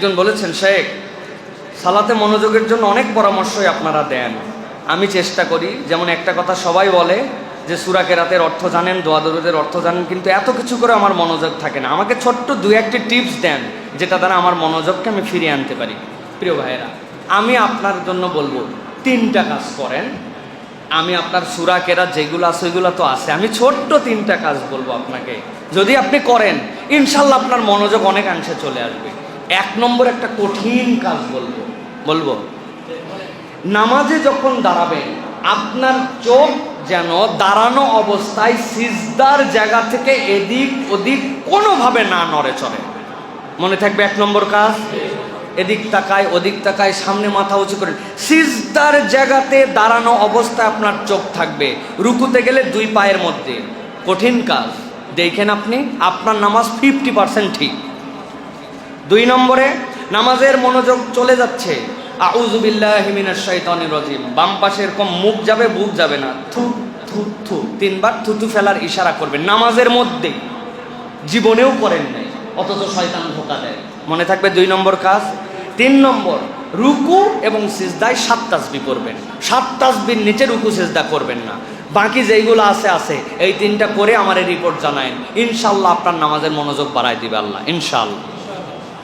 একজন বলেছেন, শেখ সালাতে মনোযোগের জন্য অনেক পরামর্শই আপনারা দেন, আমি চেষ্টা করি। যেমন একটা কথা সবাই বলে যে সূরা কেরাতের অর্থ জানেন, দোয়া দরুদের অর্থ জানেন, কিন্তু এত কিছু করে আমার মনোযোগ থাকে না। আমাকে ছোট্ট দু একটি টিপস দেন যেটা দ্বারা আমার মনোযোগকে আমি ফিরিয়ে আনতে পারি। প্রিয় ভাইয়েরা, আমি আপনার জন্য বলবো 3টা কাজ করেন। আমি আপনার সূরা কেরাত যেগুলো আছে ওইগুলো তো আছে, আমি ছোট্ট 3টা কাজ বলবো আপনাকে, যদি আপনি করেন ইনশাল্লাহ আপনার মনোযোগ অনেকাংশে চলে আসবে। 1 নম্বর একটা কঠিন কাজ বলবো নামাজে যখন দাঁড়াবেন আপনার চোখ যেন দাঁড়ানো অবস্থায় সিজদার জায়গা থেকে এদিক ওদিক কোনোভাবে না নড়ে চড়ে। মনে থাকবে 1 নম্বর কাজ, এদিক তাকায় ওদিক তাকায়, সামনে মাথা উঁচু করেন, সিজদার জায়গাতে দাঁড়ানো অবস্থায় আপনার চোখ থাকবে। রুকুতে গেলে 2 পায়ের মধ্যে, কঠিন কাজ। দেখেন আপনি আপনার নামাজ 50% ঠিক। 2 নম্বরে নামাজের মনোযোগ চলে যাচ্ছে, আউযু বিল্লাহি মিনাশ শাইতানির রাজিম, বাম পাশে এরকম মুখ যাবে বুক যাবে না, থু থু থু 3 বার থুতু ফেলার ইশারা করবেন নামাজের মধ্যে, জীবনেও করেন নাই অথচ শয়তান ধোঁকা দেয়। মনে থাকবে 2 নম্বর কাজ। 3 নম্বর, রুকু এবং সিজদায় 7 তাসবিহ করবেন। 7 তাসবির নিচে রুকু সিজদা করবেন না। বাকি যেইগুলো আছে এই 3টা করে আমার রিপোর্ট জানায়েন, ইনশাআল্লাহ আপনার নামাজের মনোযোগ বাড়ায় দিবে আল্লাহ, ইনশাআল্লাহ।